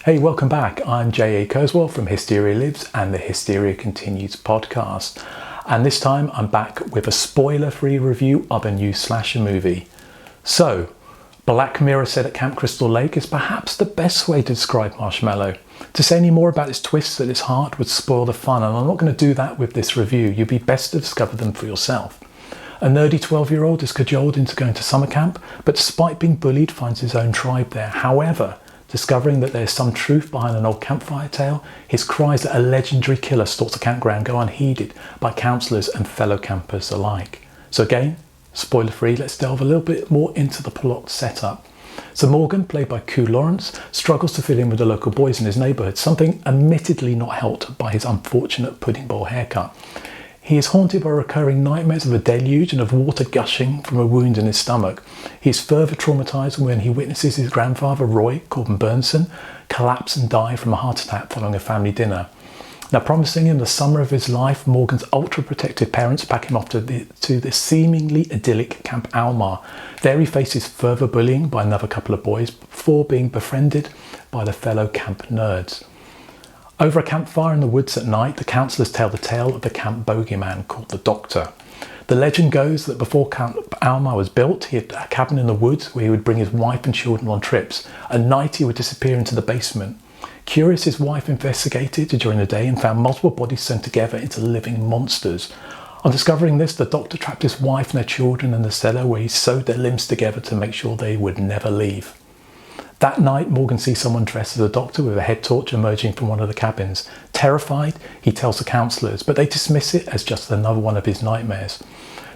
Hey, welcome back. I'm J.A. Kurzweil from Hysteria Lives and the Hysteria Continues podcast. And this time I'm back with a spoiler-free review of a new slasher movie. So, Black Mirror said at Camp Crystal Lake is perhaps the best way to describe Marshmallow. To say any more about its twists at its heart would spoil the fun, and I'm not going to do that with this review. You'd be best to discover them for yourself. A nerdy 12-year-old is cajoled into going to summer camp, but despite being bullied finds his own tribe there. However, discovering that there's some truth behind an old campfire tale, his cries that a legendary killer stalks a campground go unheeded by counsellors and fellow campers alike. So again, spoiler free, let's delve a little bit more into the plot setup. So Morgan, played by Q Lawrence, struggles to fit in with the local boys in his neighbourhood, something admittedly not helped by his unfortunate pudding bowl haircut. He is haunted by recurring nightmares of a deluge and of water gushing from a wound in his stomach. He is further traumatised when he witnesses his grandfather, Roy Corbin Burnson, collapse and die from a heart attack following a family dinner. Now, promising him the summer of his life, Morgan's ultra-protective parents pack him off to the seemingly idyllic Camp Almar. There he faces further bullying by another couple of boys before being befriended by the fellow camp nerds. Over a campfire in the woods at night, the counsellors tell the tale of the camp bogeyman called the Doctor. The legend goes that before Camp Almar was built, he had a cabin in the woods where he would bring his wife and children on trips. At night, he would disappear into the basement. Curious, his wife investigated during the day and found multiple bodies sewn together into living monsters. On discovering this, the Doctor trapped his wife and their children in the cellar where he sewed their limbs together to make sure they would never leave. That night, Morgan sees someone dressed as a doctor with a head torch emerging from one of the cabins. Terrified, he tells the counsellors, but they dismiss it as just another one of his nightmares.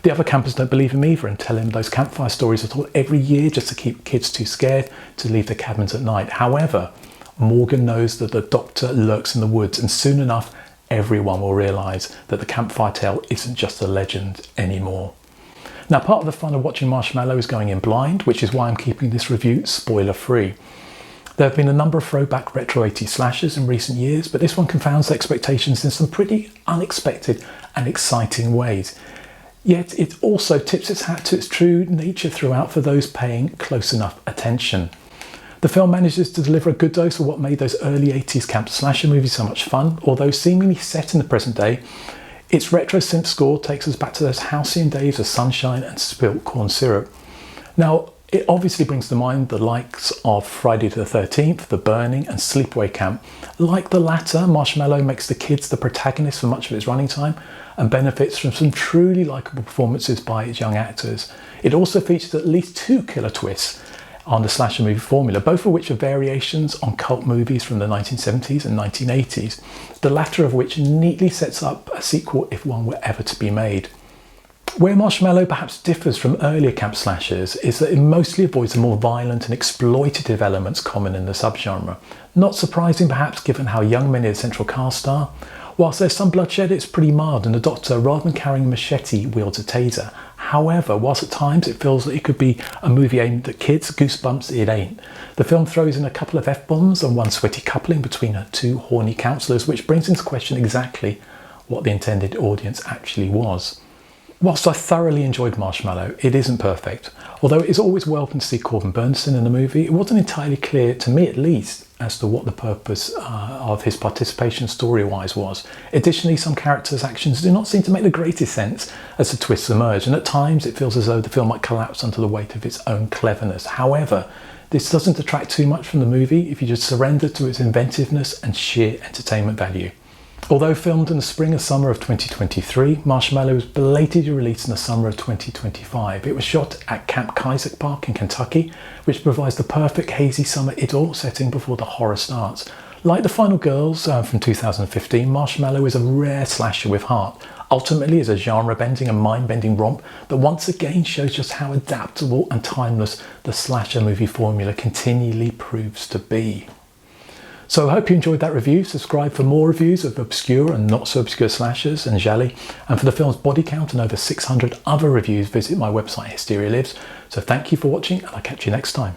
The other campers don't believe him either and tell him those campfire stories are told every year just to keep kids too scared to leave the cabins at night. However, Morgan knows that the Doctor lurks in the woods, and soon enough, everyone will realise that the campfire tale isn't just a legend anymore. Now, part of the fun of watching Marshmallow is going in blind, which is why I'm keeping this review spoiler-free. There have been a number of throwback retro 80s slashers in recent years, but this one confounds expectations in some pretty unexpected and exciting ways. Yet it also tips its hat to its true nature throughout for those paying close enough attention. The film manages to deliver a good dose of what made those early 80s camp slasher movies so much fun, although seemingly set in the present day. Its retro synth score takes us back to those halcyon days of sunshine and spilt corn syrup. Now, it obviously brings to mind the likes of Friday the 13th, The Burning and Sleepaway Camp. Like the latter, Marshmallow makes the kids the protagonists for much of its running time and benefits from some truly likeable performances by its young actors. It also features at least two killer twists on the slasher movie formula, both of which are variations on cult movies from the 1970s and 1980s, the latter of which neatly sets up a sequel if one were ever to be made. Where Marshmallow perhaps differs from earlier camp slashers is that it mostly avoids the more violent and exploitative elements common in the subgenre. Not surprising perhaps given how young many of the central cast are. Whilst there's some bloodshed, it's pretty mild, and the Doctor, rather than carrying a machete, wields a taser. However, whilst at times it feels that it could be a movie aimed at kids, Goosebumps it ain't. The film throws in a couple of F-bombs and one sweaty coupling between two horny counsellors, which brings into question exactly what the intended audience actually was. Whilst I thoroughly enjoyed Marshmallow, it isn't perfect. Although it is always welcome to see Corbin Burnson in the movie, it wasn't entirely clear, to me at least, as to what the purpose of his participation story-wise was. Additionally, some characters' actions do not seem to make the greatest sense as the twists emerge, and at times it feels as though the film might collapse under the weight of its own cleverness. However, this doesn't detract too much from the movie if you just surrender to its inventiveness and sheer entertainment value. Although filmed in the spring and summer of 2023, Marshmallow was belatedly released in the summer of 2025. It was shot at Camp Kaiser Park in Kentucky, which provides the perfect hazy summer idyll setting before the horror starts. Like The Final Girls from 2015, Marshmallow is a rare slasher with heart. Ultimately, it's a genre-bending and mind-bending romp that once again shows just how adaptable and timeless the slasher movie formula continually proves to be. So I hope you enjoyed that review. Subscribe for more reviews of obscure and not so obscure slashers and gialli. And for the film's body count and over 600 other reviews, visit my website Hysteria Lives. So thank you for watching, and I'll catch you next time.